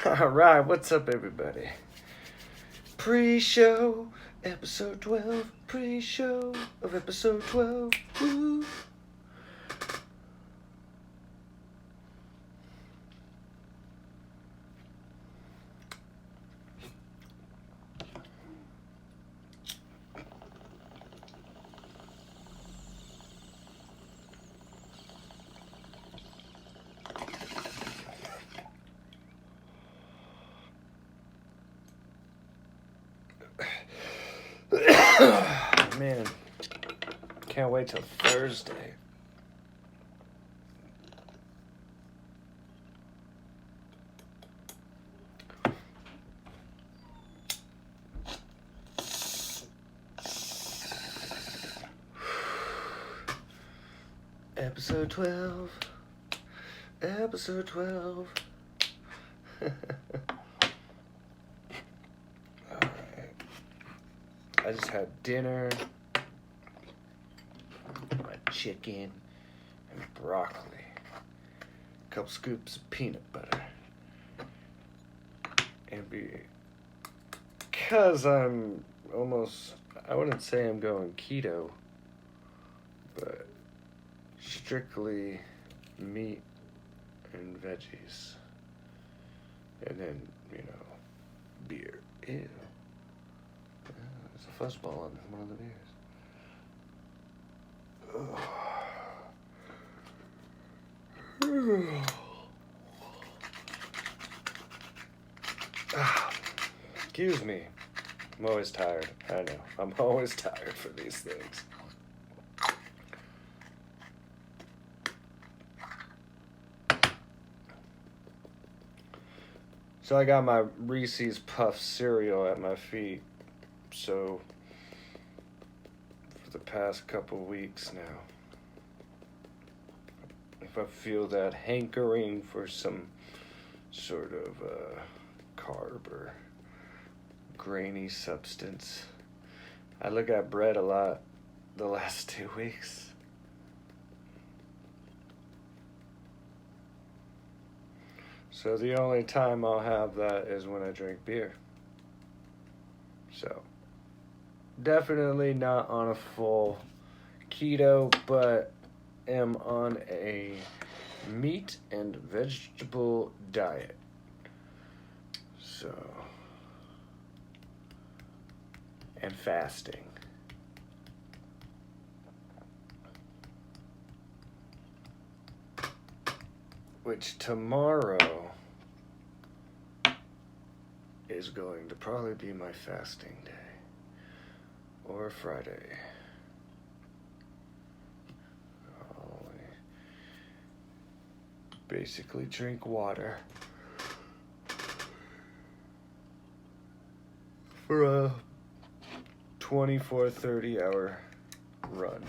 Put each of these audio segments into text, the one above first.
Alright, what's up, everybody? Pre-show, episode 12. Pre-show of episode 12. Woo! Man, can't wait till Thursday. Episode 12. Episode 12. I just had dinner, my chicken, and broccoli, a couple scoops of peanut butter, and because I'm almost, I wouldn't say I'm going keto, but strictly meat and veggies, and then, beer. Ew. There's a fuzzball on one of the beers. Excuse me. I'm always tired. I know. I'm always tired for these things. So I got my Reese's Puff cereal at my feet. So for the past couple weeks now, if I feel that hankering for some sort of carb or grainy substance, I look at bread a lot the last 2 weeks. So the only time I'll have that is when I drink beer. So definitely not on a full keto, but am on a meat and vegetable diet. So, and fasting. Which tomorrow is going to probably be my fasting day. Or Friday. I'll basically drink water for a 24-30 hour run.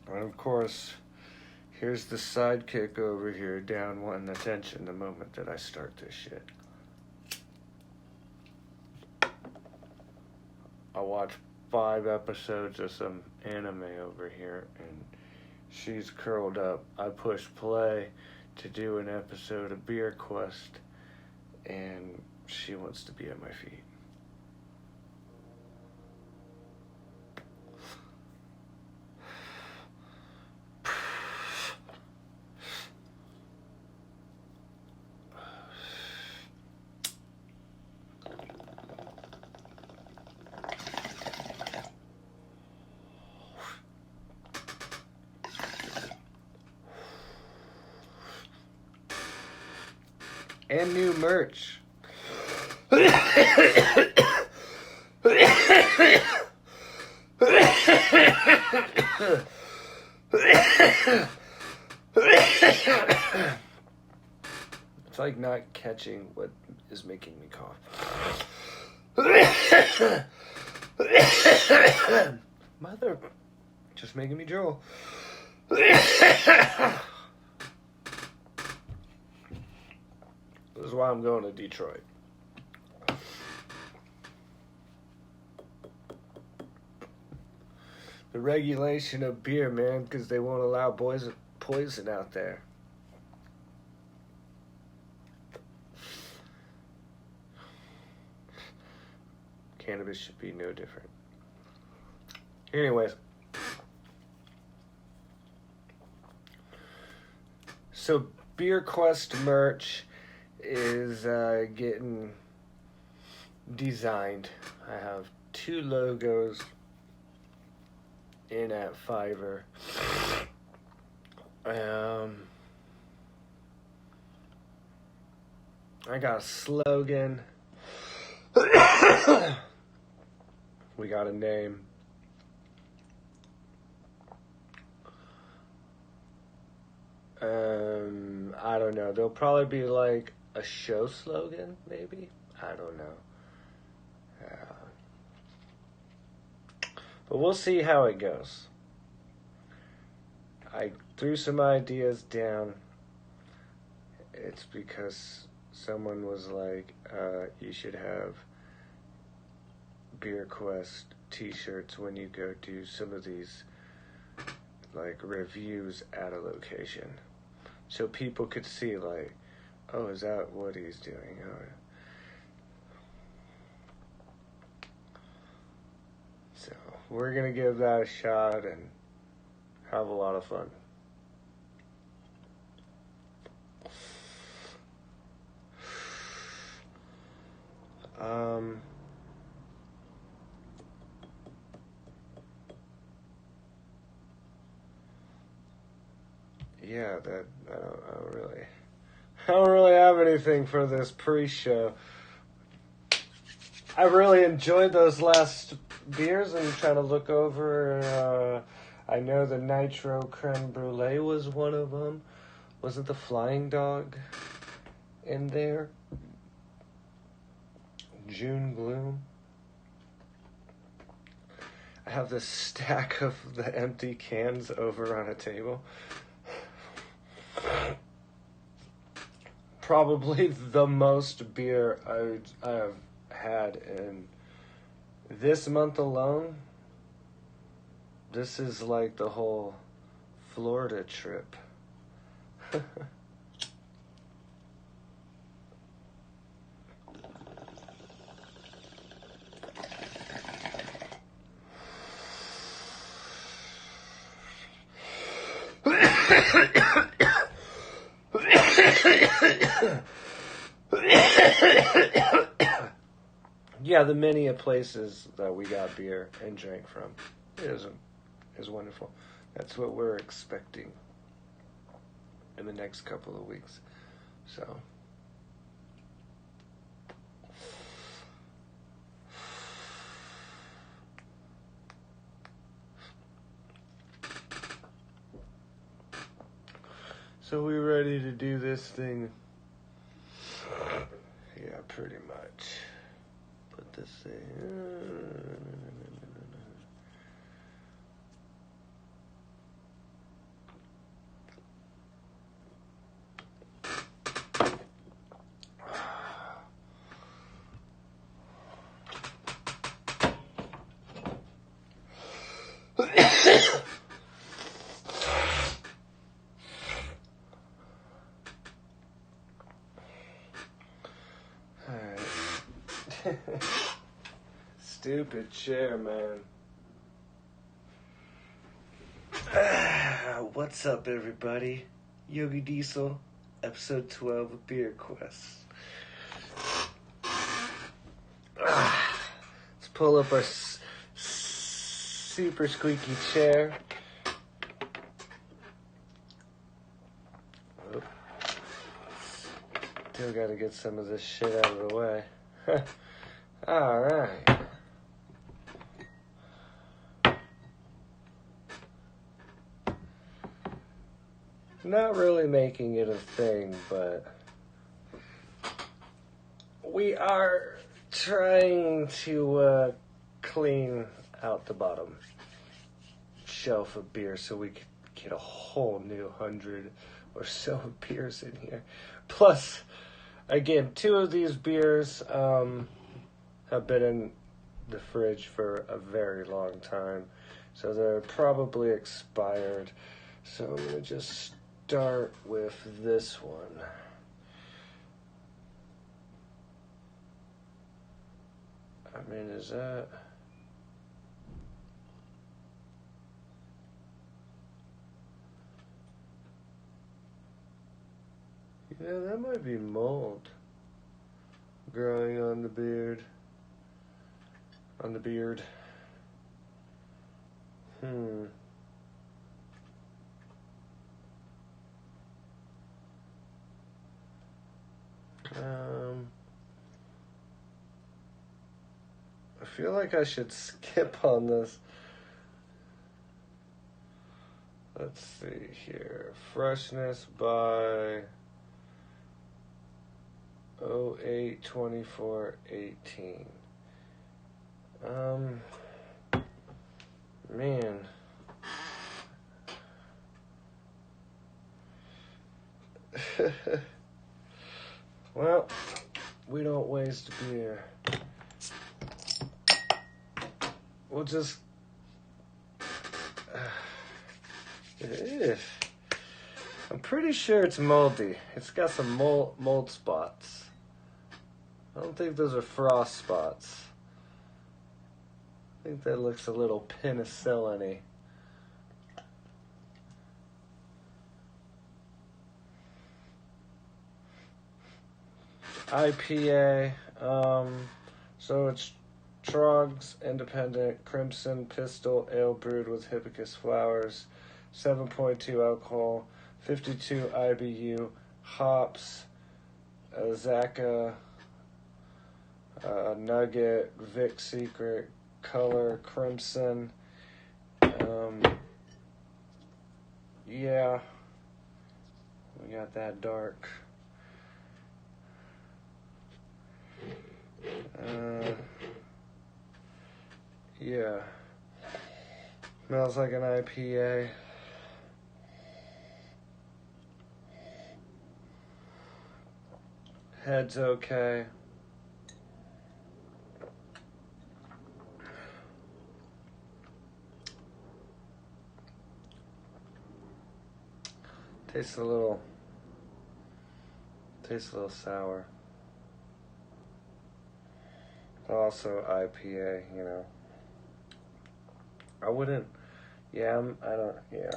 And of course, here's the sidekick over here down wanting attention the moment that I start this shit. I watched 5 episodes of some anime over here, and she's curled up. I push play to do an episode of Beer Quest, and she wants to be at my feet. And new merch. It's like not catching what is making me cough. Mother, just making me drool. This is why I'm going to Detroit. The regulation of beer, man, because they won't allow poison out there. Cannabis should be no different. Anyways. So Beer Quest merch is getting designed. I have 2 logos in at Fiverr. I got a slogan. We got a name. I don't know. There'll probably be like a show slogan, maybe. I don't know. But we'll see how it goes. I threw some ideas down. It's because someone was like, you should have Beer Quest t-shirts when you go do some of these like reviews at a location. So people could see like, oh, is that what he's doing? So we're going to give that a shot and have a lot of fun. Yeah, that I don't really have anything for this pre-show. I really enjoyed those last beers and trying to look over. I know the Nitro Creme Brulee was one of them. Wasn't the Flying Dog in there? June Gloom. I have this stack of the empty cans over on a table. Probably the most beer I have had in this month alone. This is like the whole Florida trip. Yeah, the many places that we got beer and drank from is wonderful. That's what we're expecting in the next couple of weeks. So we ready to do this thing? Yeah, pretty much. Put this in. Stupid chair, man. What's up, everybody? Yogi Diesel, episode 12 of Beer Quest. Let's pull up our super squeaky chair. Oh. Still gotta get some of this shit out of the way. Alright. Not really making it a thing, but we are trying to clean out the bottom shelf of beer so we could get a whole new 100 or so of beers in here. Plus, again, two of these beers have been in the fridge for a very long time, so they're probably expired. So I'm gonna just start with this one. I mean, is that... Yeah, that might be mold growing on the beard. On the beard. I feel like I should skip on this. Let's see here. Freshness by 08/24/18. Man. Well, we don't waste beer. We'll just... I'm pretty sure it's moldy. It's got some mold spots. I don't think those are frost spots. I think that looks a little penicillin-y. IPA. So it's Trog's Independent Crimson Pistol Ale brewed with hibiscus flowers, 7.2 alcohol, 52 IBU, hops, Zaka, Nugget, Vic Secret, color crimson. Yeah, we got that dark. Yeah. Smells like an IPA. Head's okay. Tastes a little sour. Also IPA, you know. I wouldn't, yeah, I don't, yeah.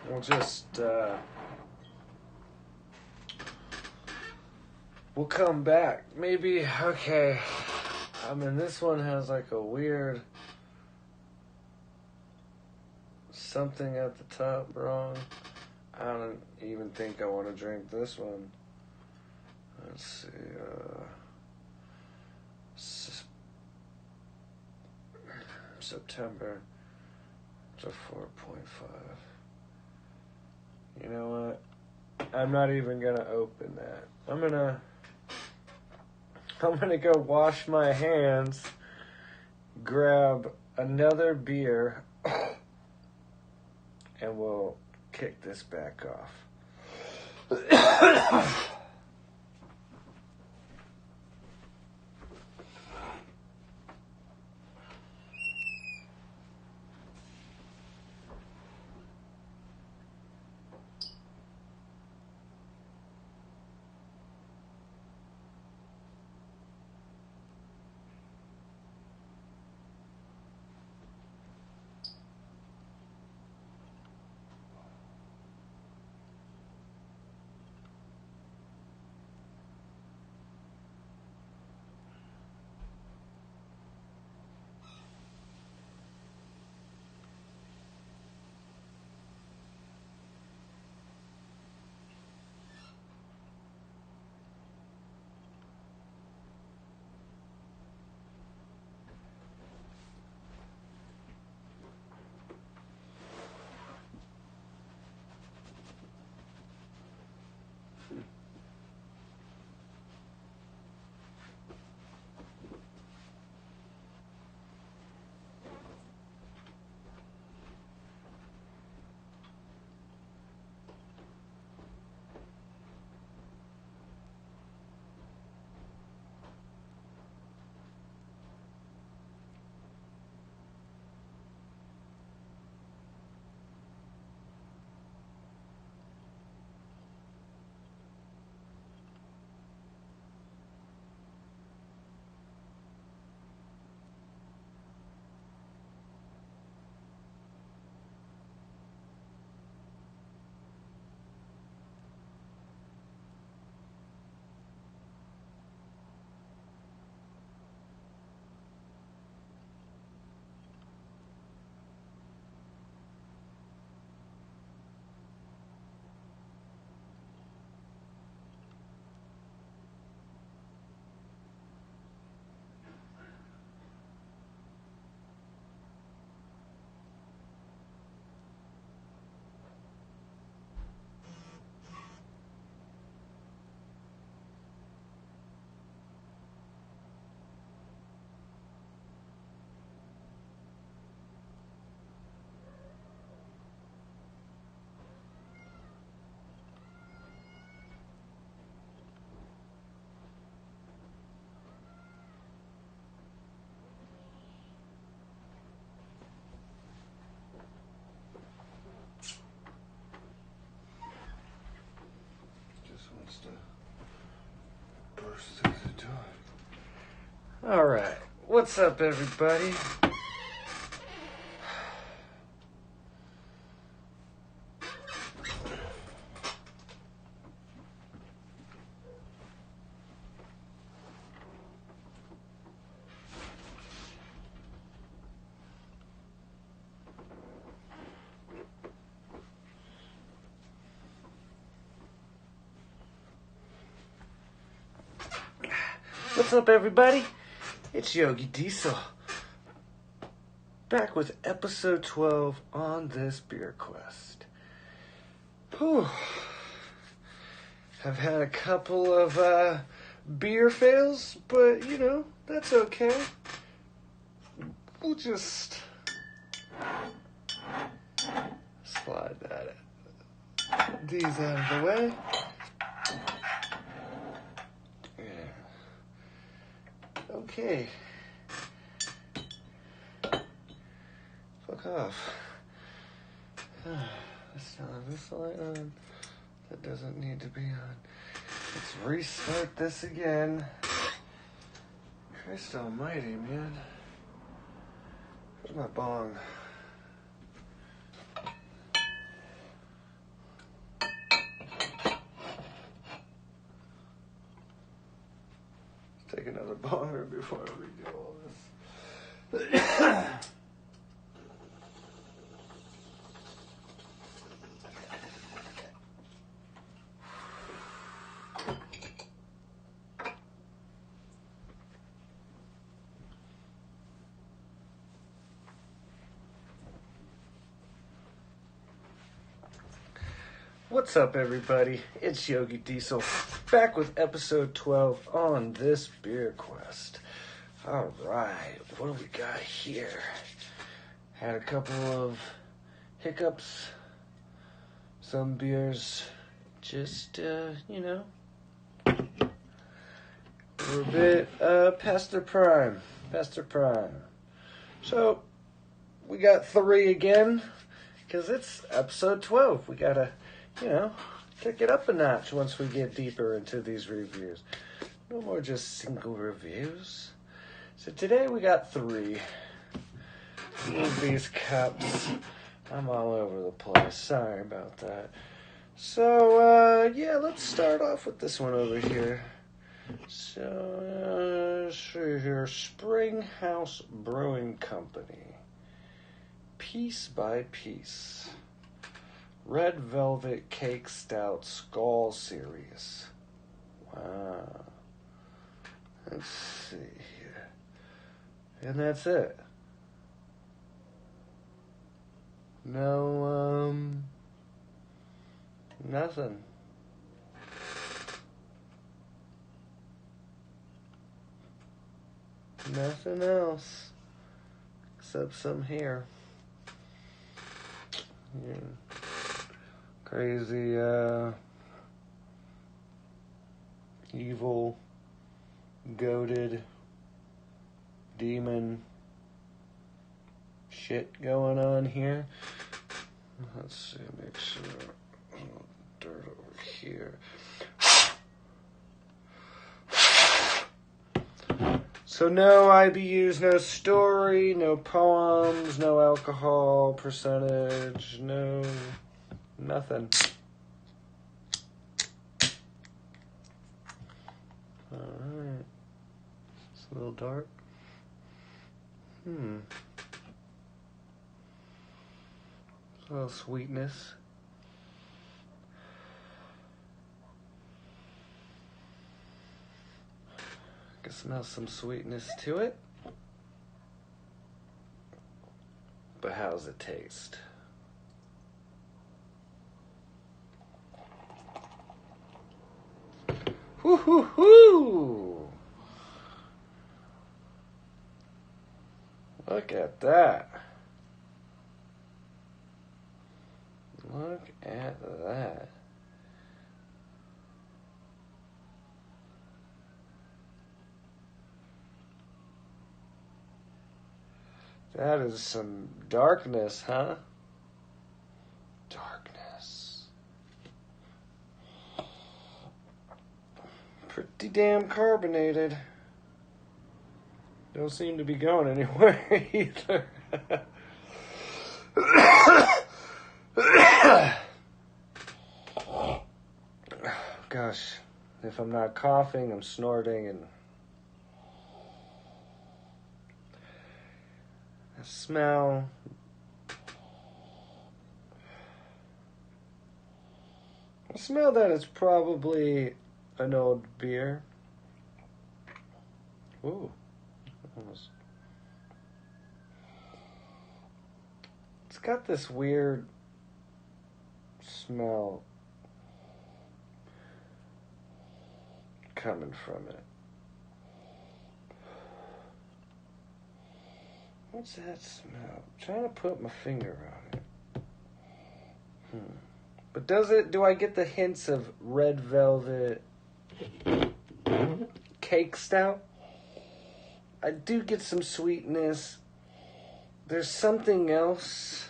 We'll just, we'll come back. Maybe, okay. I mean, this one has like a weird something at the top wrong. I don't even think I want to drink this one. Let's see, September to 4.5. You know what? I'm not even gonna open that. I'm gonna go wash my hands, grab another beer, and we'll kick this back off. Alright, what's up, everybody? What's up, everybody? It's Yogi Diesel. Back with episode 12 on this beer quest. Whew. I've had a couple of beer fails, but you know, that's okay. We'll just slide these out of the way. Okay. Fuck off. Let's turn this light on. That doesn't need to be on. Let's restart this again. Christ almighty, man. Where's my bong? Take another bonger before we do all this. What's up, everybody? It's Yogi Diesel, back with episode 12 on this beer quest. Alright, what do we got here? Had a couple of hiccups. Some beers just, you know, were a bit past their prime. So, we got 3 again, because it's episode 12. We gotta, you know, kick it up a notch once we get deeper into these reviews. No more just single reviews. So today we got 3. Move these cups. I'm all over the place. Sorry about that. So, yeah, let's start off with this one over here. So, let's see here. Springhouse Brewing Company. Piece by Piece. Red Velvet Cake Stout Skull Series. Wow. Let's see here. And that's it. No, nothing. Nothing else. Except some here. Yeah. Crazy, evil, goated, demon shit going on here. Let's see, make sure. A little dirt over here. So no IBUs, no story, no poems, no alcohol percentage, no nothing. Alright. It's a little dark. A little sweetness. I can smell some sweetness to it. But how's it taste? Woo-hoo-hoo! Look at that. Look at that. That is some darkness, huh? Darkness. Pretty damn carbonated. don't seem to be going anywhere either. Gosh, if I'm not coughing, I'm snorting, and I smell. I smell that it's probably an old beer. Ooh, almost. It's got this weird smell coming from it. What's that smell? I'm trying to put my finger on it. But do I get the hints of red velvet cake stout? I do get some sweetness. There's something else,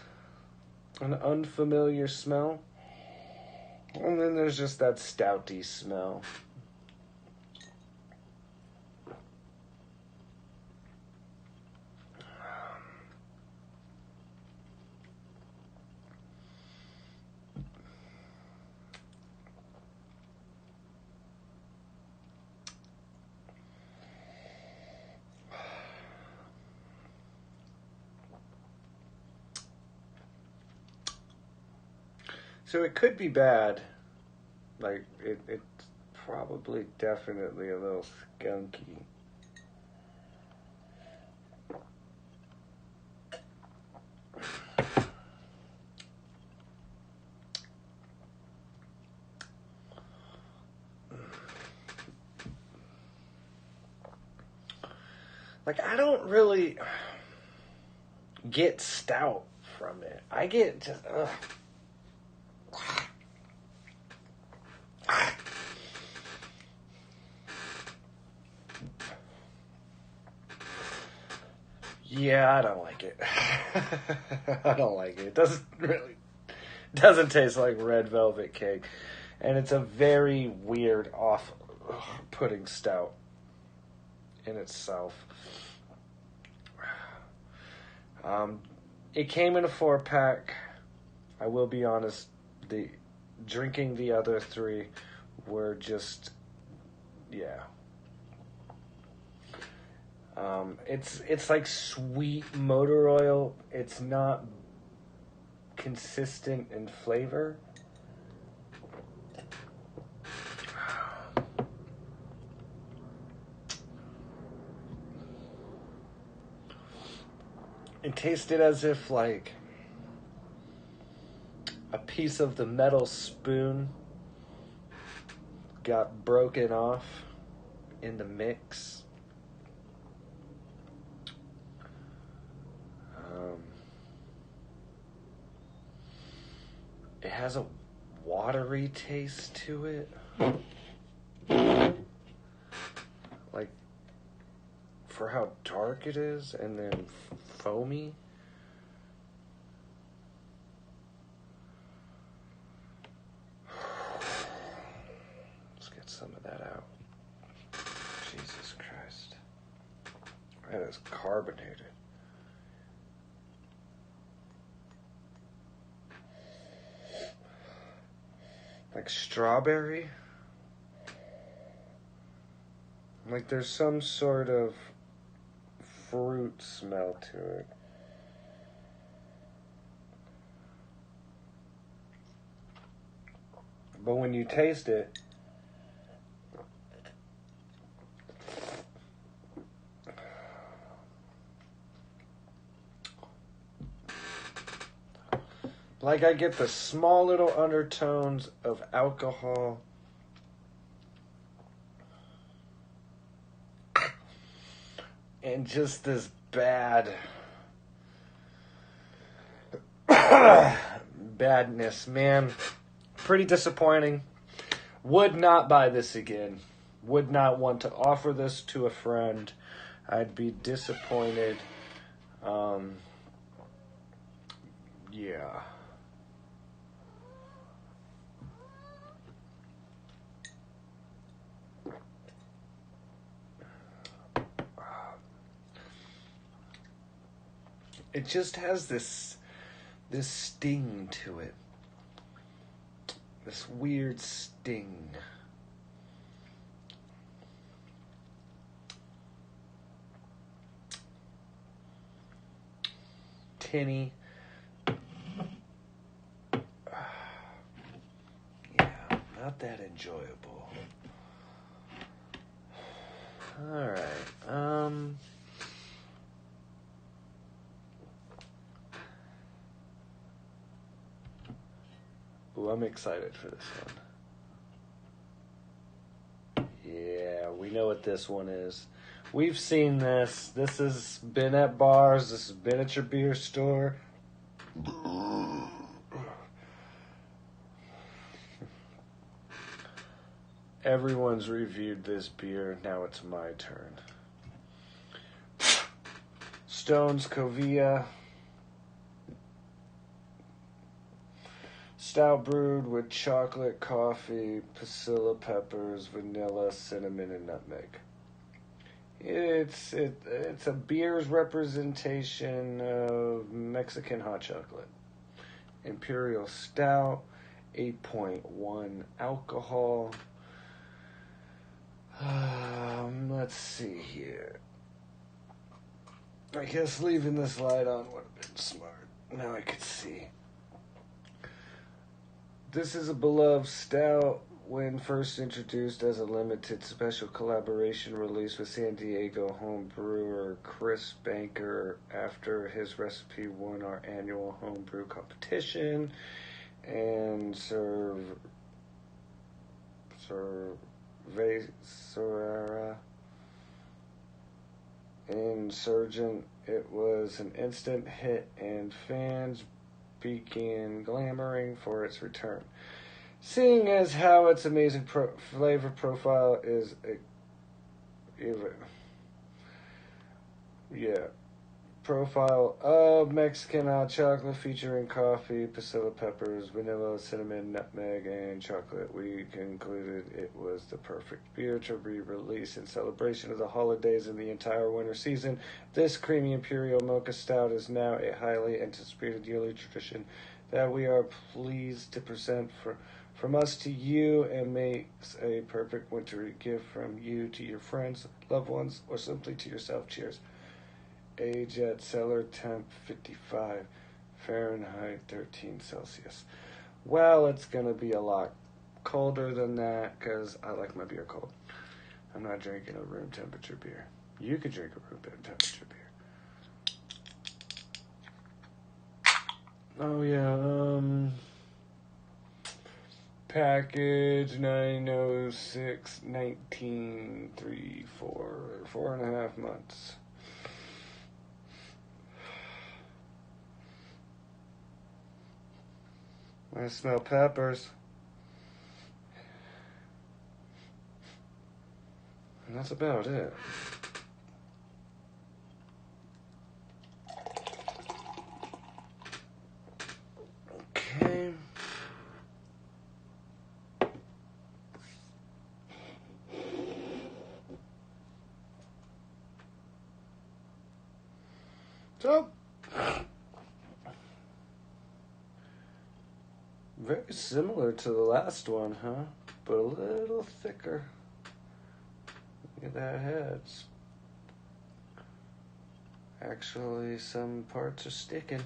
an unfamiliar smell. And then there's just that stouty smell. So it could be bad. Like, it's probably definitely a little skunky. Like, I don't really get stout from it. I get just, ugh. Yeah, I don't like it. I don't like it. It doesn't taste like red velvet cake. And it's a very weird, off-putting stout in itself. It came in a 4-pack. I will be honest, drinking the other 3 were just, yeah. It's like sweet motor oil. It's not consistent in flavor. It tasted as if, like, a piece of the metal spoon got broken off in the mix. It has a watery taste to it. Like, for how dark it is, and then foamy. Let's get some of that out. Jesus Christ. That is carbonated. Like strawberry. Like there's some sort of fruit smell to it. But when you taste it, like I get the small little undertones of alcohol. And just this bad badness, man. Pretty disappointing. Would not buy this again. Would not want to offer this to a friend. I'd be disappointed. Yeah. It just has this sting to it. This weird sting. Tinny. Yeah, not that enjoyable. Alright, Ooh, I'm excited for this one. Yeah, we know what this one is. We've seen this. This has been at bars. This has been at your beer store. Everyone's reviewed this beer. Now it's my turn. Stone's Covia. Stout brewed with chocolate, coffee, pasilla peppers, vanilla, cinnamon, and nutmeg. It's a beer's representation of Mexican hot chocolate. Imperial Stout, 8.1 alcohol. Let's see here. I guess leaving this light on would have been smart. Now I could see. This is a beloved stout when first introduced as a limited special collaboration release with San Diego home brewer Chris Banker after his recipe won our annual homebrew competition and Insurgent. It was an instant hit and fans began clamoring for its return. Seeing as how its amazing flavor profile is profile of Mexican hot chocolate featuring coffee, pasilla peppers, vanilla, cinnamon, nutmeg, and chocolate, we concluded it was the perfect beer to be released in celebration of the holidays and the entire winter season. This creamy imperial mocha stout is now a highly anticipated yearly tradition that we are pleased to present from us to you, and makes a perfect wintry gift from you to your friends, loved ones, or simply to yourself. Cheers. Age at cellar temp 55 Fahrenheit 13 Celsius. Well, it's going to be a lot colder than that because I like my beer cold. I'm not drinking a room temperature beer. You could drink a room temperature beer. Oh, yeah, package 906 19 3 4.5 months. I smell peppers. And that's about it. Okay. So, very similar to the last one, huh? But a little thicker. Look at that head. Actually, some parts are sticking.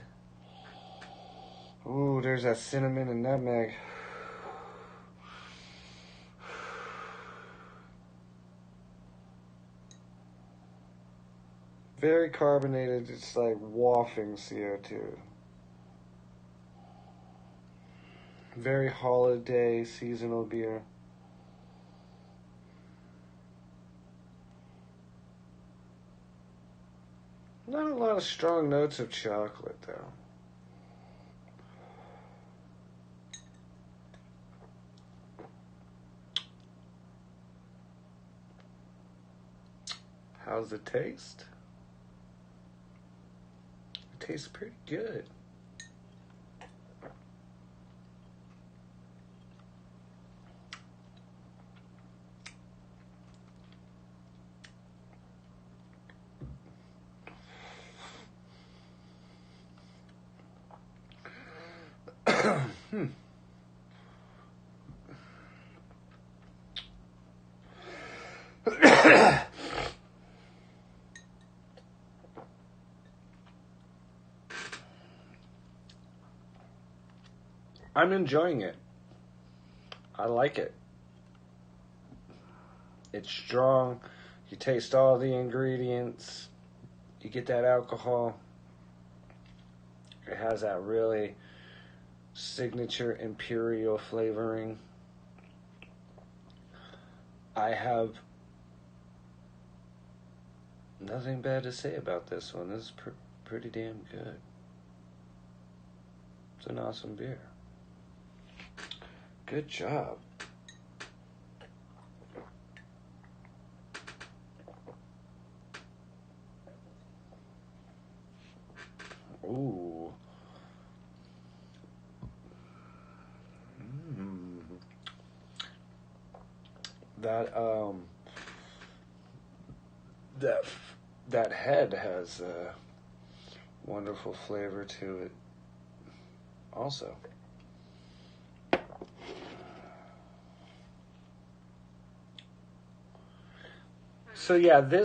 Ooh, there's that cinnamon and nutmeg. Very carbonated, it's like wafting CO2. Very holiday seasonal beer. Not a lot of strong notes of chocolate, though. How's it taste? It tastes pretty good. I'm enjoying it. I like it. It's strong. You taste all the ingredients. You get that alcohol. It has that really signature imperial flavoring. I have nothing bad to say about this one. This is pretty damn good. It's an awesome beer. Good job. Ooh. That head has a wonderful flavor to it also. So yeah, I believe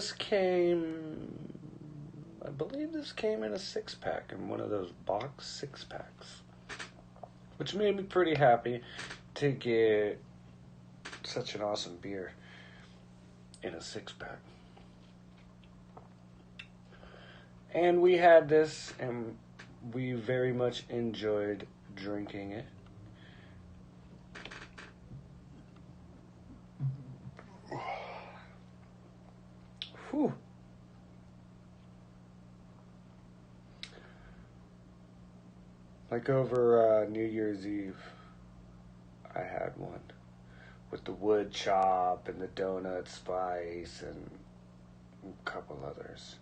this came in a 6-pack, in one of those box 6-packs, which made me pretty happy to get such an awesome beer in a 6-pack. And we had this, and we very much enjoyed drinking it. Whew. Like over New Year's Eve, I had one with the wood chop and the donut spice and a couple others.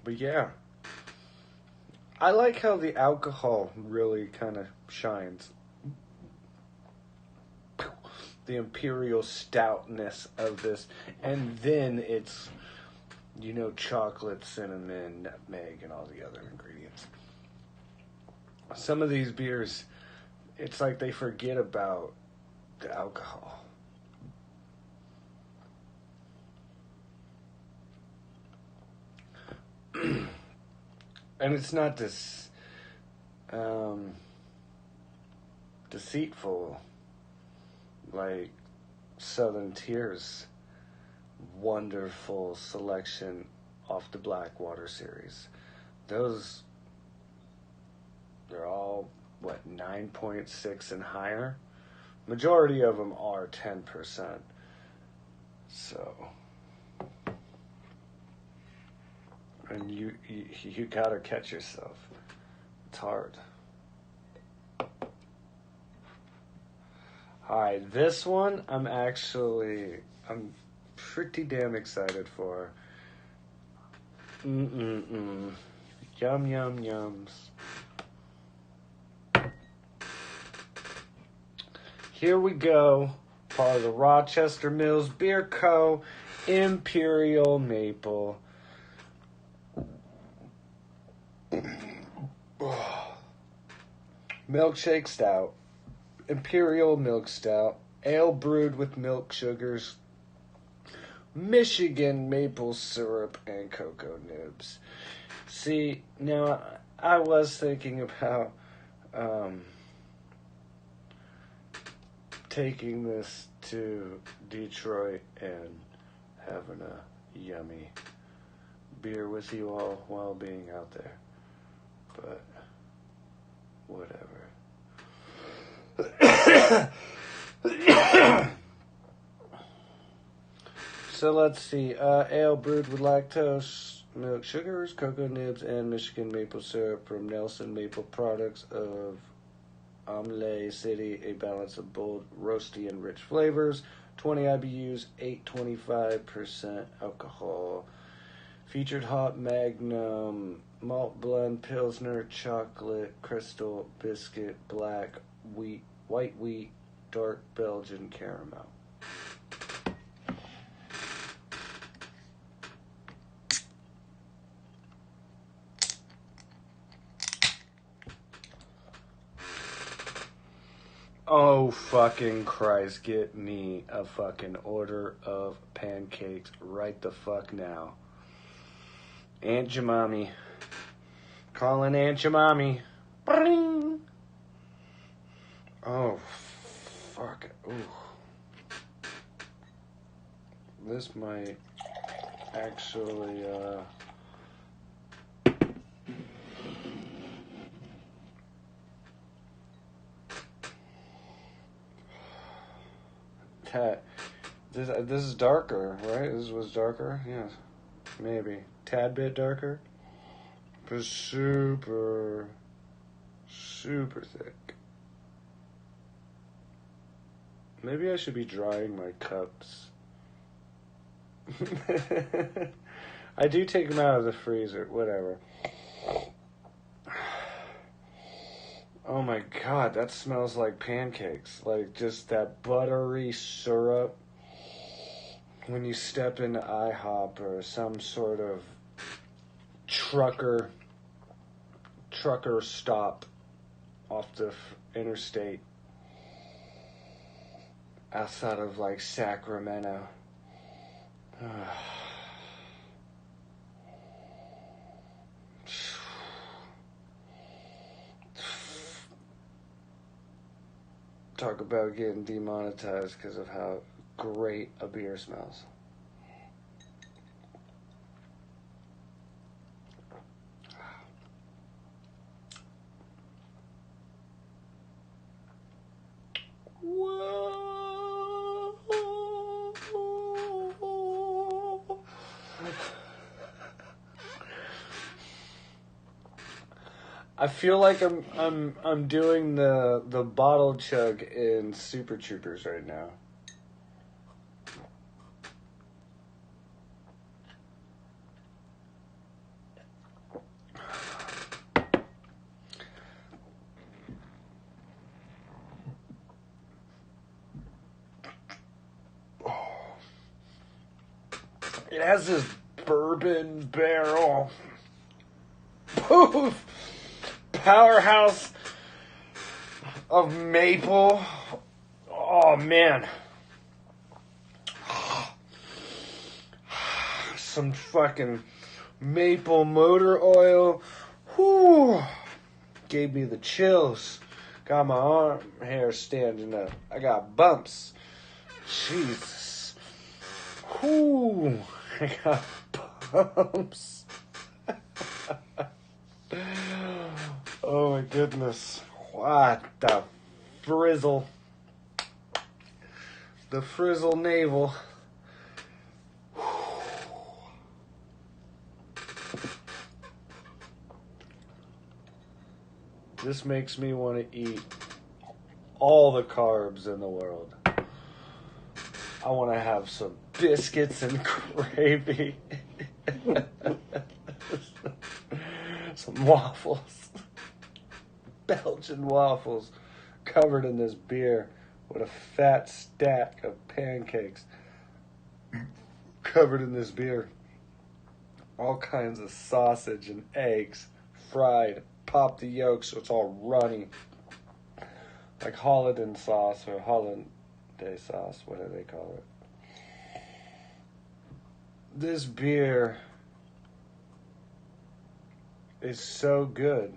But yeah, I like how the alcohol really kind of shines. The imperial stoutness of this, and then it's, chocolate, cinnamon, nutmeg, and all the other ingredients. Some of these beers, it's like they forget about the alcohol. And it's not this deceitful, like Southern Tier's wonderful selection off the Blackwater series. Those, they're all, 9.6 and higher? Majority of them are 10%. So, and you gotta catch yourself. It's hard. Alright, this one I'm pretty damn excited for. Yum, yum, yums. Here we go. Part of the Rochester Mills Beer Co. Imperial Maple. Milkshake Stout. Imperial Milk Stout. Ale brewed with milk sugars. Michigan maple syrup and cocoa nibs. See, now I was thinking about taking this to Detroit and having a yummy beer with you all while being out there. But whatever. So let's see. Ale brewed with lactose, milk sugars, cocoa nibs, and Michigan maple syrup from Nelson Maple Products of Amley City. A balance of bold, roasty, and rich flavors. 20 IBUs, 8.25% alcohol. Featured hop magnum, malt blend, pilsner, chocolate, crystal, biscuit, black, wheat, white wheat, dark Belgian caramel. Oh, fucking Christ. Get me a fucking order of pancakes right the fuck now. Aunt Jemami. Calling Aunt Jemami. Bring. Oh, fuck. Ooh. This might actually, This is darker, right? This was darker? Yes. Maybe. Tad bit darker? But super, super thick. Maybe I should be drying my cups. I do take them out of the freezer. Whatever. Oh my god, that smells like pancakes. Like just that buttery syrup. When you step into IHOP or some sort of trucker stop off the interstate outside of like Sacramento. Talk about getting demonetized because of how great a beer smells. Whoa. I feel like I'm doing the bottle chug in Super Troopers right now. It has this bourbon barrel. Poof! Powerhouse of maple. Oh, man. Some fucking maple motor oil. Whew. Gave me the chills. Got my arm hair standing up. I got bumps. Jesus. Whew. I got bumps. Oh my goodness. What the frizzle. The frizzle navel. This makes me want to eat all the carbs in the world. I want to have some biscuits and gravy. Some waffles. Belgian waffles covered in this beer with a fat stack of pancakes covered in this beer. All kinds of sausage and eggs fried. Pop the yolk so it's all runny. Like Hollandaise sauce or Hollandaise sauce, what do they call it? This beer is so good.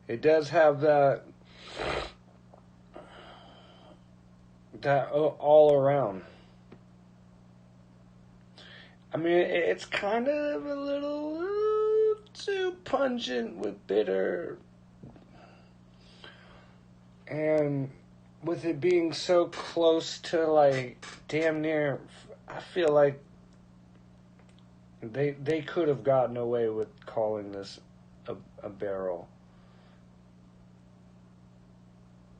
It does have that all around. I mean, it's kind of a little too pungent with bitter. And with it being so close to, like, damn near, I feel like they could have gotten away with calling this a barrel.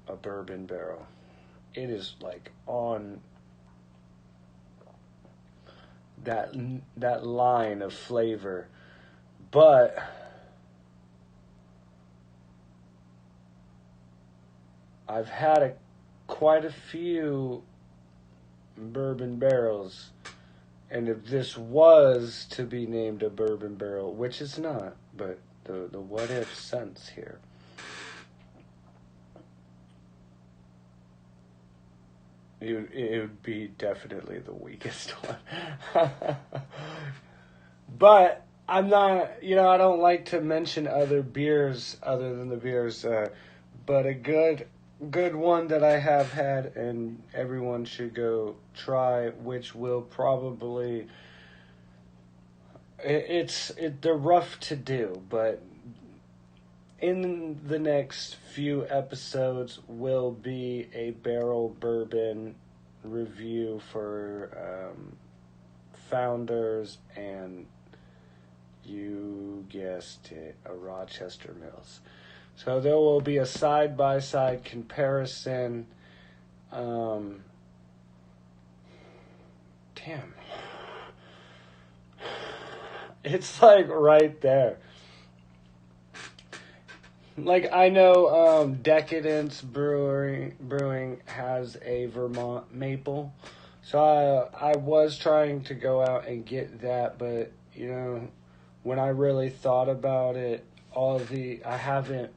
A bourbon barrel. It is like on that line of flavor, but I've had quite a few bourbon barrels, and if this was to be named a bourbon barrel, which it's not, but the what if sense here. It would be definitely the weakest one. But I'm not, I don't like to mention other beers other than the beers, but a good one that I have had and everyone should go try, which will probably, they're rough to do, but in the next few episodes will be a barrel bourbon review for Founders and, you guessed it, a Rochester Mills. So there will be a side-by-side comparison. Damn. It's like right there. Like, I know Decadence Brewing has a Vermont maple. So I was trying to go out and get that, but, when I really thought about it, I haven't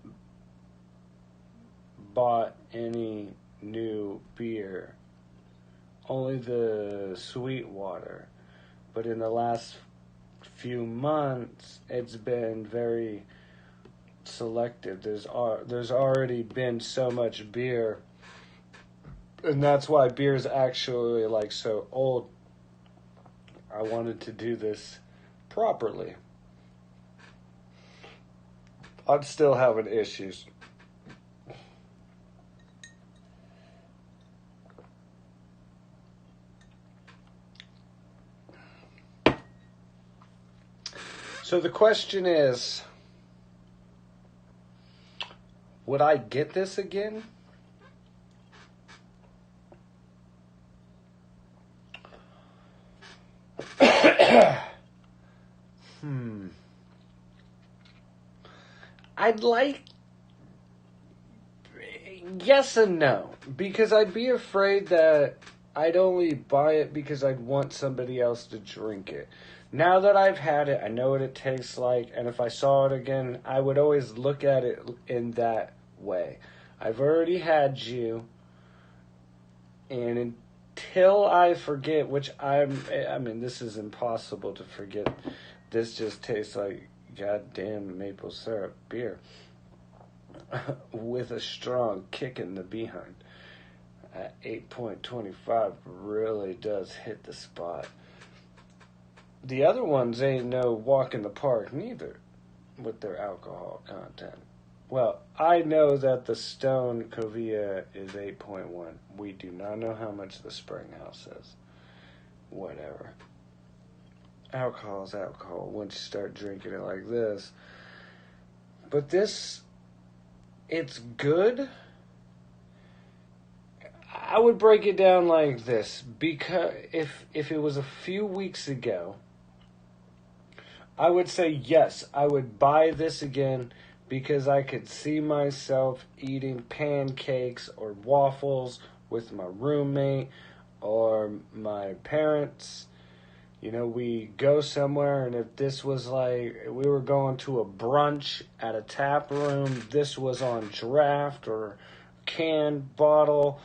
bought any new beer. Only the Sweetwater. But in the last few months, it's been very selective. There's already been so much beer, and that's why beer's actually like so old. I wanted to do this properly. I'm still having issues. So the question is, would I get this again? I'd like... Yes and no. Because I'd be afraid that I'd only buy it because I'd want somebody else to drink it. Now that I've had it, I know what it tastes like, and if I saw it again, I would always look at it in that way. I've already had you, and until I forget, which this is impossible to forget. This just tastes like goddamn maple syrup beer with a strong kick in the behind. 8.25 really does hit the spot. The other ones ain't no walk in the park neither with their alcohol content. Well, I know that the Stone Covia is 8.1. We do not know how much the Springhouse is. Whatever. Alcohol is alcohol once you start drinking it like this. But this, it's good. I would break it down like this. Because if it was a few weeks ago, I would say yes, I would buy this again because I could see myself eating pancakes or waffles with my roommate or my parents. We go somewhere, and if this was like we were going to a brunch at a tap room, this was on draft or canned bottle,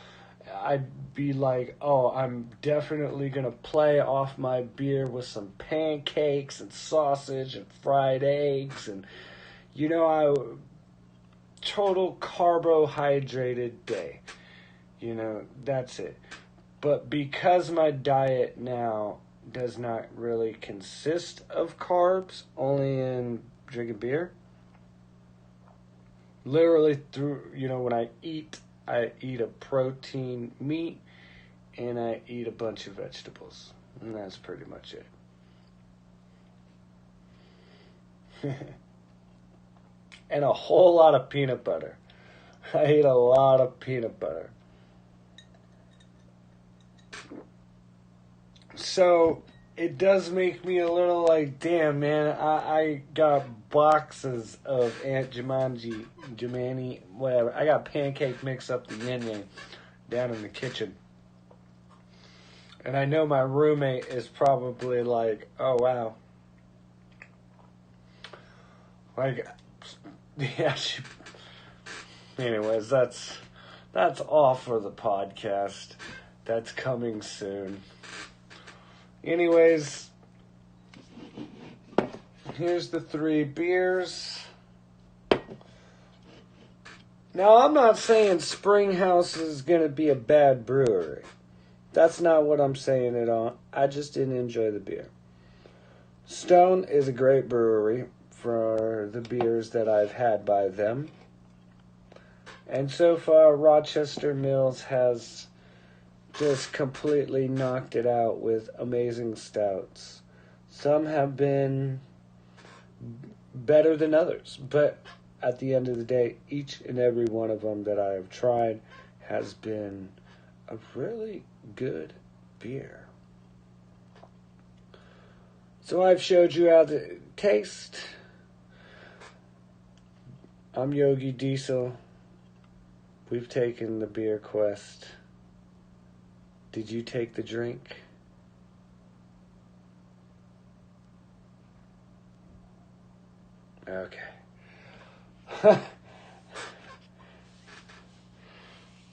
I'd be like, oh, I'm definitely going to play off my beer with some pancakes and sausage and fried eggs. And, total carbohydrated day. That's it. But because my diet now does not really consist of carbs, only in drinking beer, literally through, when I eat a protein meat, and I eat a bunch of vegetables. And that's pretty much it. And a whole lot of peanut butter. I eat a lot of peanut butter. So, it does make me a little like, damn, man, I got boxes of Aunt Jemani, whatever. I got pancake mix up the yin yang down in the kitchen. And I know my roommate is probably like, oh, wow. Like, yeah, anyways, that's all for the podcast. That's coming soon. Anyways, here's the 3 beers. Now, I'm not saying Springhouse is going to be a bad brewery. That's not what I'm saying at all. I just didn't enjoy the beer. Stone is a great brewery for the beers that I've had by them. And so far, Rochester Mills has just completely knocked it out with amazing stouts. Some have been better than others, but at the end of the day, each and every one of them that I have tried has been a really good beer. So I've showed you how to taste. I'm Yogi Diesel. We've taken the beer quest. Did you take the drink? Okay.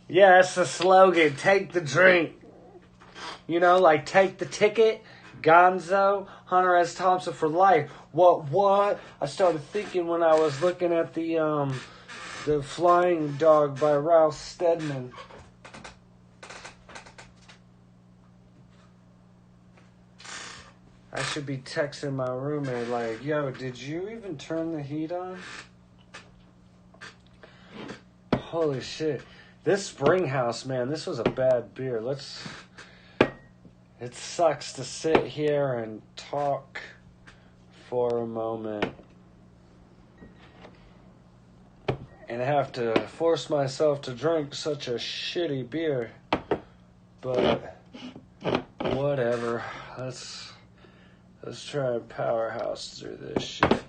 Yeah, that's the slogan. Take the drink. You know, like take the ticket. Gonzo, Hunter S. Thompson for life. What? I started thinking when I was looking at the Flying Dog by Ralph Steadman. I should be texting my roommate like, yo, did you even turn the heat on? Holy shit. This Springhouse, man, this was a bad beer. It sucks to sit here and talk for a moment and have to force myself to drink such a shitty beer. But whatever. Let's try and powerhouse through this shit.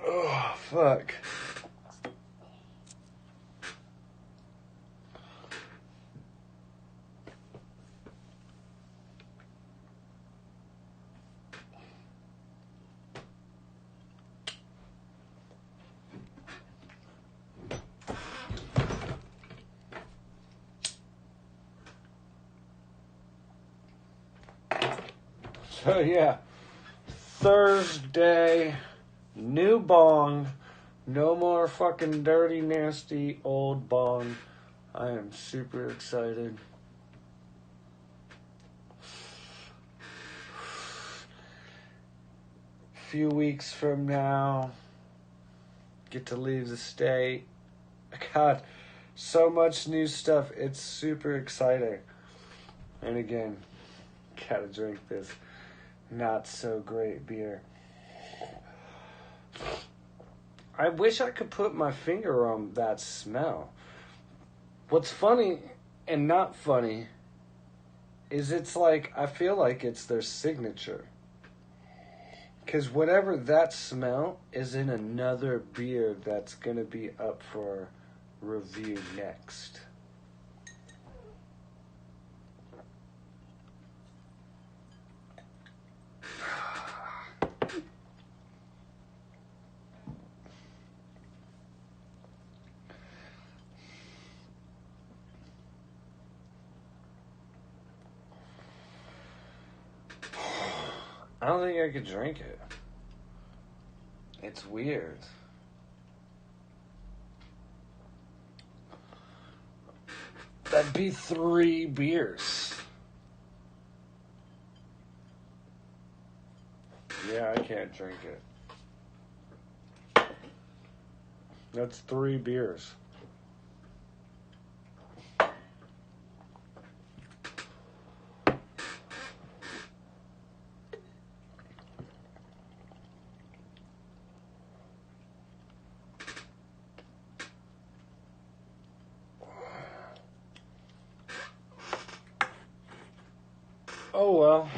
Oh, fuck. So yeah, Thursday, new bong, no more fucking dirty, nasty old bong. I am super excited. A few weeks from now, get to leave the state. God, so much new stuff. It's super exciting. And again, gotta drink this not so great beer. I wish I could put my finger on that smell. What's funny and not funny is it's like, I feel like it's their signature. Because whatever that smell is in another beer that's going to be up for review next. I don't think I could drink it. It's weird. That'd be 3 beers. Yeah, I can't drink it. That's 3 beers. Oh well.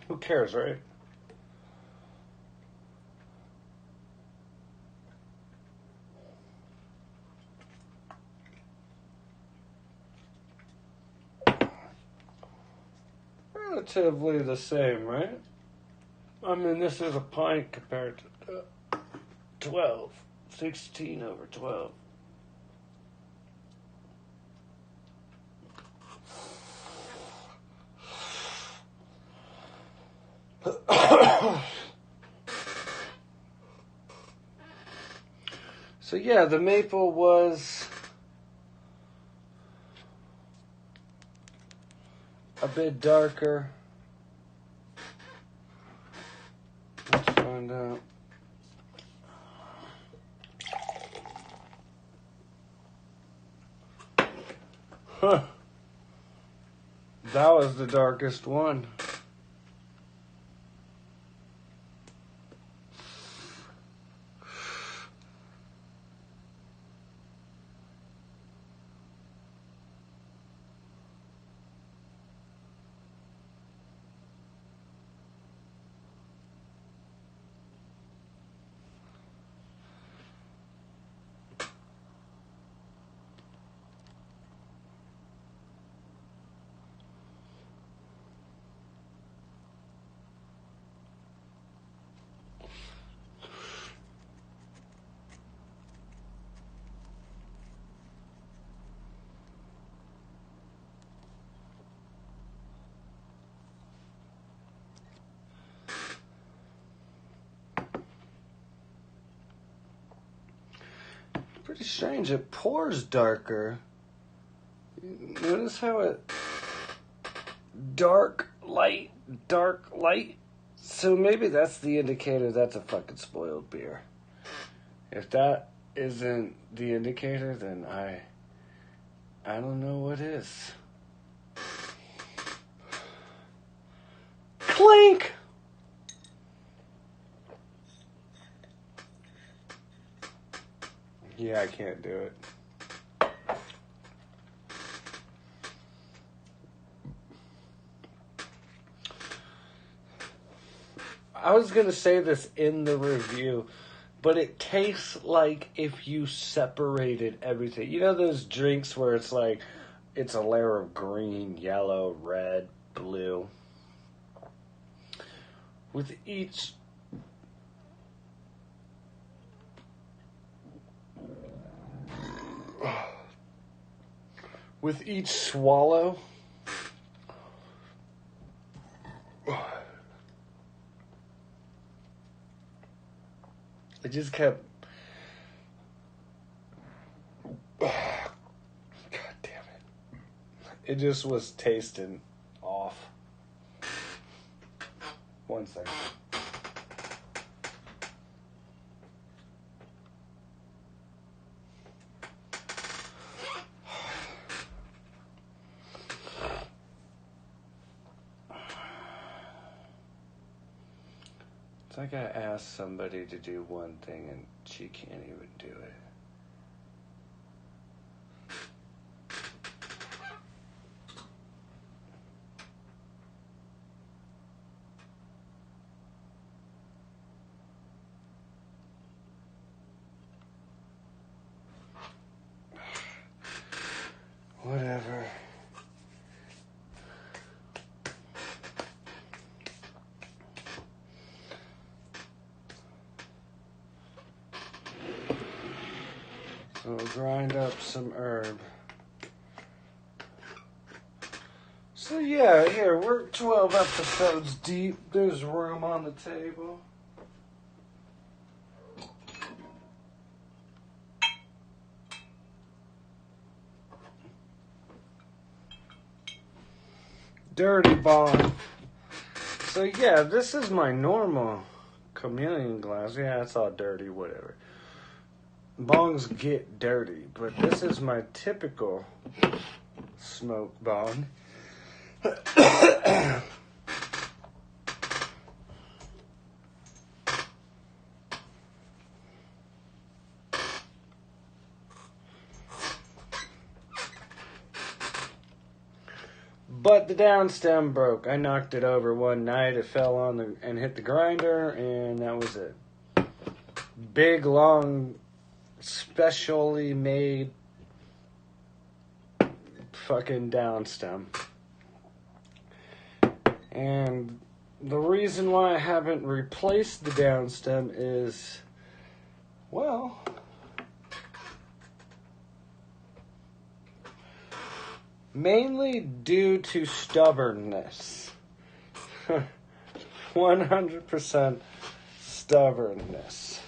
Who cares, right? Relatively the same, right? I mean, this is a pint compared to 12. 16 over 12. So yeah, the maple was a bit darker. Let's find out. Huh. That was the darkest one. Pretty strange. It pours darker. Notice how it dark, light. So maybe that's the indicator that's a fucking spoiled beer. If that isn't the indicator, then I don't know what is. Clink! Yeah, I can't do it. I was going to say this in the review, but it tastes like if you separated everything. You know those drinks where it's like, it's a layer of green, yellow, red, blue. With each swallow, it just kept. God damn it. It just was tasting off. 1 second. It's like I asked somebody to do one thing and she can't even do it. Whatever. So we'll grind up some herb. So yeah, here, we're 12 episodes deep. There's room on the table. Dirty Bong. So yeah, this is my normal chameleon glass. Yeah, it's all dirty, whatever. Bongs get dirty, but this is my typical smoke bong. But the downstem broke. I knocked it over one night. It fell on and hit the grinder, and that was it. Big, long, specially made fucking downstem. And the reason why I haven't replaced the downstem is, well, mainly due to stubbornness. 100% stubbornness.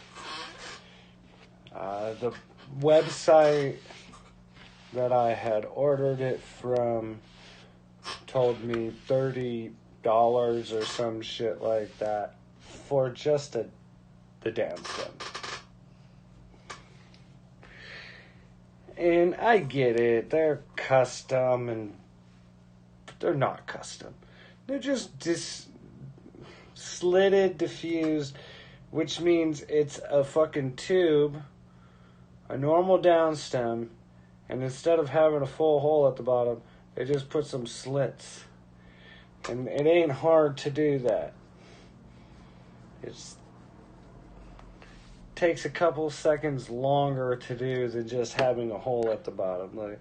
The website that I had ordered it from told me $30 or some shit like that for just the downstem. And I get it, they're custom, and they're not custom. They're just slitted, diffused, which means it's a fucking tube, a normal downstem, and instead of having a full hole at the bottom, they just put some slits. And it ain't hard to do that. It takes a couple seconds longer to do than just having a hole at the bottom. Like,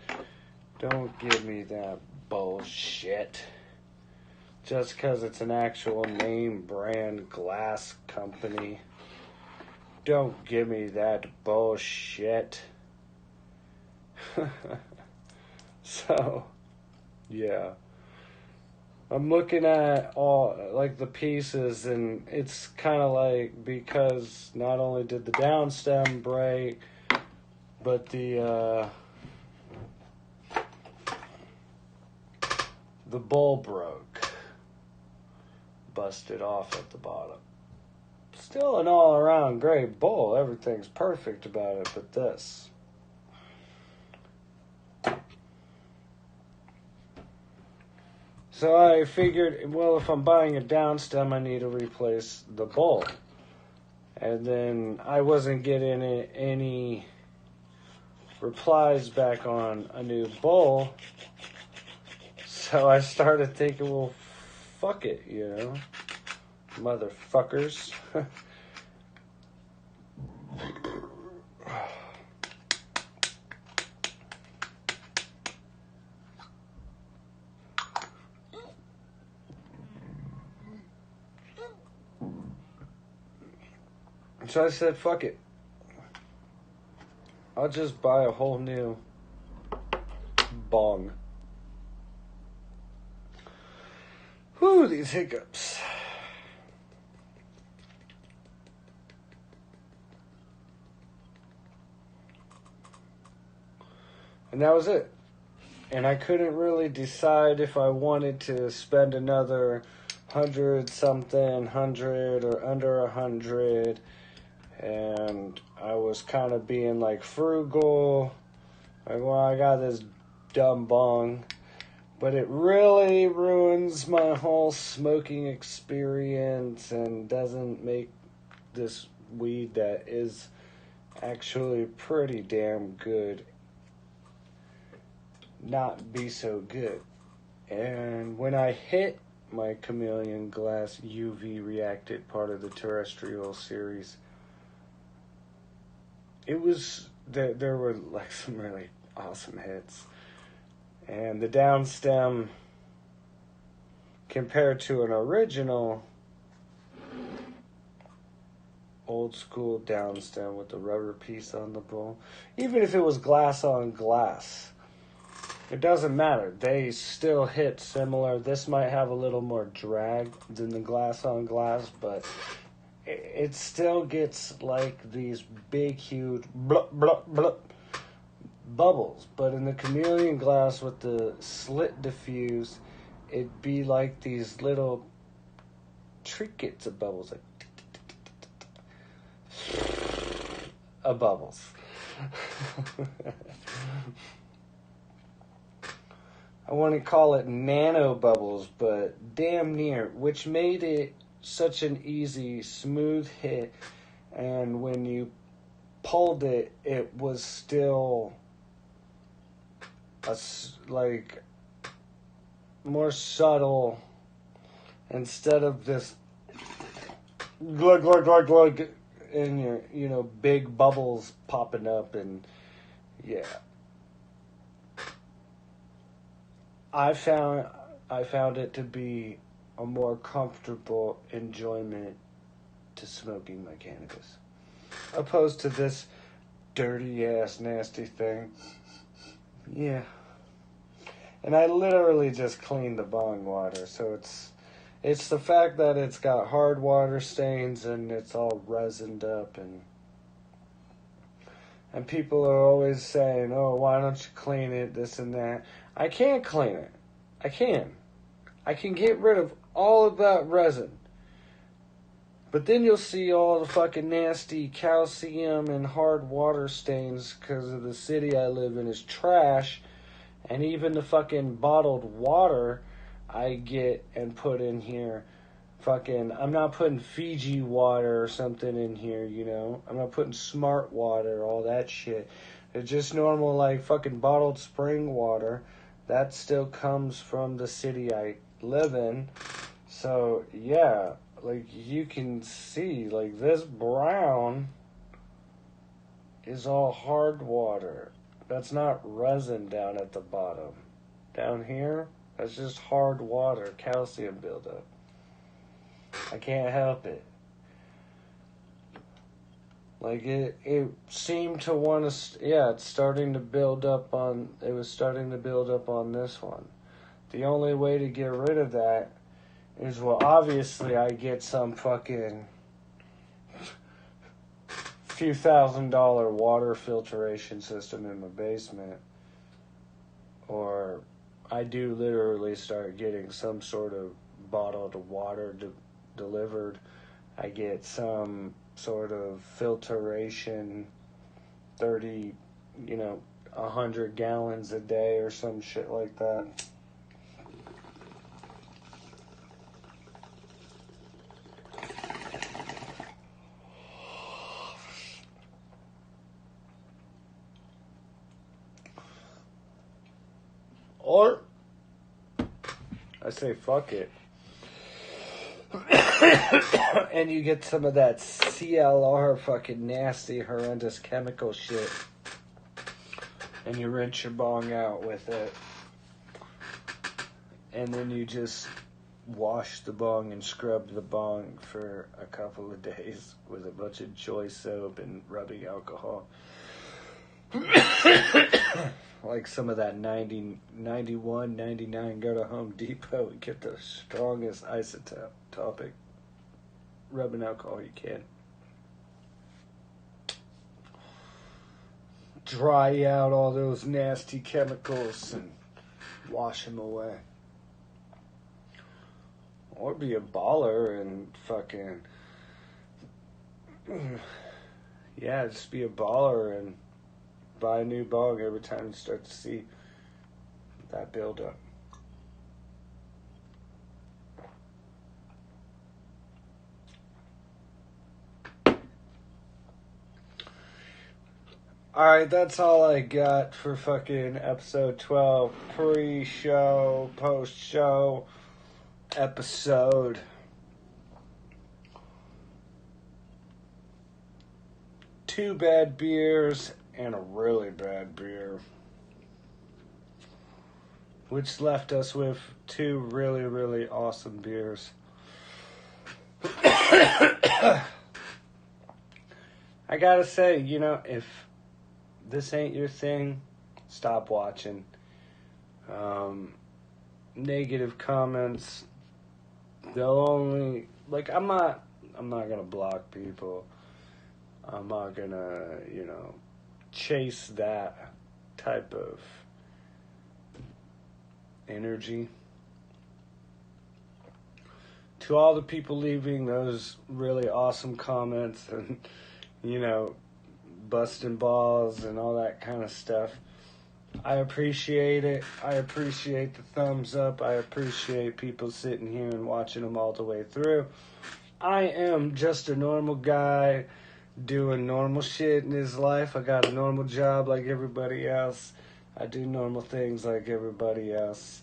don't give me that bullshit. Just because it's an actual name brand glass company. Don't give me that bullshit. So, yeah. I'm looking at all, like, the pieces, and it's kind of like, because not only did the downstem break, but the bowl broke. Busted off at the bottom. Still an all-around great bowl. Everything's perfect about it, but this. So I figured, well, if I'm buying a downstem, I need to replace the bowl. And then I wasn't getting any replies back on a new bowl. So I started thinking, well, fuck it, you know. Motherfuckers. So I said, fuck it. I'll just buy a whole new bong. Whew, these hiccups. And that was it. And I couldn't really decide if I wanted to spend another 100 or under 100. And I was kind of being like frugal. Like, well, I got this dumb bong. But it really ruins my whole smoking experience and doesn't make this weed that is actually pretty damn good not be so good. And when I hit my Chameleon Glass UV reacted part of the terrestrial series, it was, there were like some really awesome hits. And the downstem, compared to an original old school downstem with the rubber piece on the bowl, even if it was glass on glass, it doesn't matter. They still hit similar. This might have a little more drag than the glass on glass, but it still gets like these big, huge blup, blup, blup bubbles. But in the Chameleon Glass with the slit diffuse, it'd be like these little trinkets of bubbles, like of bubbles. I want to call it nano bubbles, but damn near, which made it such an easy, smooth hit. And when you pulled it, it was still like more subtle, instead of this glug, glug, glug, glug, and your, big bubbles popping up, and yeah. I found it to be a more comfortable enjoyment to smoking my cannabis, opposed to this dirty ass nasty thing. Yeah. And I literally just cleaned the bong water, so it's the fact that it's got hard water stains and it's all resined up, and people are always saying, "Oh, why don't you clean it, this and that." I can't clean it. I can get rid of all of that resin. But then you'll see all the fucking nasty calcium and hard water stains because of the city I live in is trash. And even the fucking bottled water I get and put in here, I'm not putting Fiji water or something in here, I'm not putting smart water, all that shit. It's just normal, like, fucking bottled spring water. That still comes from the city I live in. So, yeah, like, you can see, like, this brown is all hard water. That's not resin down at the bottom. Down here, that's just hard water, calcium buildup. I can't help it. Like, it seemed to want to, it's starting to build up on, it was starting to build up on this one. The only way to get rid of that is, well, obviously I get some fucking few $1,000 water filtration system in my basement, or I do literally start getting some sort of bottled water delivered. I get some sort of filtration, 100 gallons a day or some shit like that. Or I say fuck it. And you get some of that CLR fucking nasty, horrendous chemical shit. And you rinse your bong out with it. And then you just wash the bong and scrub the bong for a couple of days with a bunch of Joy soap and rubbing alcohol. Like some of that 90, 91, 99, go to Home Depot and get the strongest isotopic rubbing alcohol you can. Dry out all those nasty chemicals and wash them away. Or be a baller and fucking, just be a baller and buy a new bong every time you start to see that build up. Alright, that's all I got for fucking episode 12. Pre-show, post-show episode. Two bad beers and a really bad beer, which left us with two really, really awesome beers. I gotta say, if this ain't your thing, stop watching. Negative comments, they'll only, like, I'm not gonna block people. I'm not gonna, chase that type of energy. To all the people leaving those really awesome comments and, busting balls and all that kind of stuff, I appreciate it. I appreciate the thumbs up. I appreciate people sitting here and watching them all the way through. I am just a normal guy doing normal shit in his life. I got a normal job like everybody else. I do normal things like everybody else.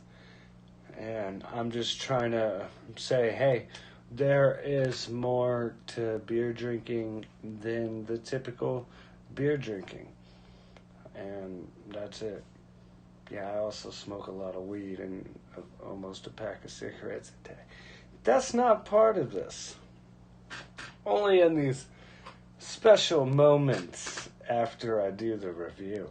And I'm just trying to say, hey, there is more to beer drinking than the typical beer drinking. And that's it. Yeah, I also smoke a lot of weed and almost a pack of cigarettes a day. That's not part of this. Only in these special moments after I do the review.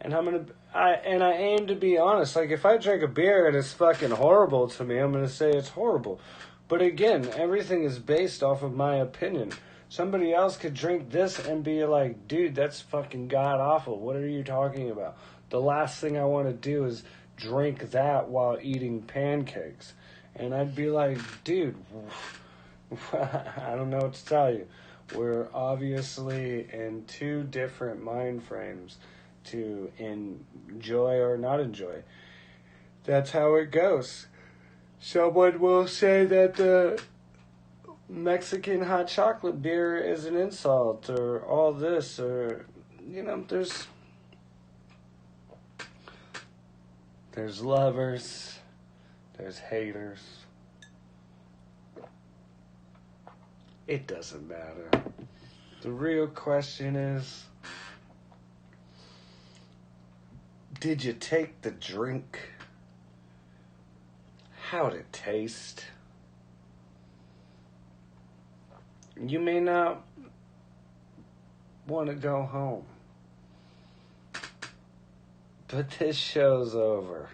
And I aim to be honest. Like, if I drink a beer and it's fucking horrible to me, I'm gonna say it's horrible. But again, everything is based off of my opinion. Somebody else could drink this and be like, dude, that's fucking god awful. What are you talking about? The last thing I want to do is drink that while eating pancakes. And I'd be like, dude, I don't know what to tell you. We're obviously in two different mind frames to enjoy or not enjoy. That's how it goes. Someone will say that the Mexican hot chocolate beer is an insult, or all this, or, you know, there's lovers, there's haters. It doesn't matter. The real question is, did you take the drink? How'd it taste? You may not want to go home, but this show's over.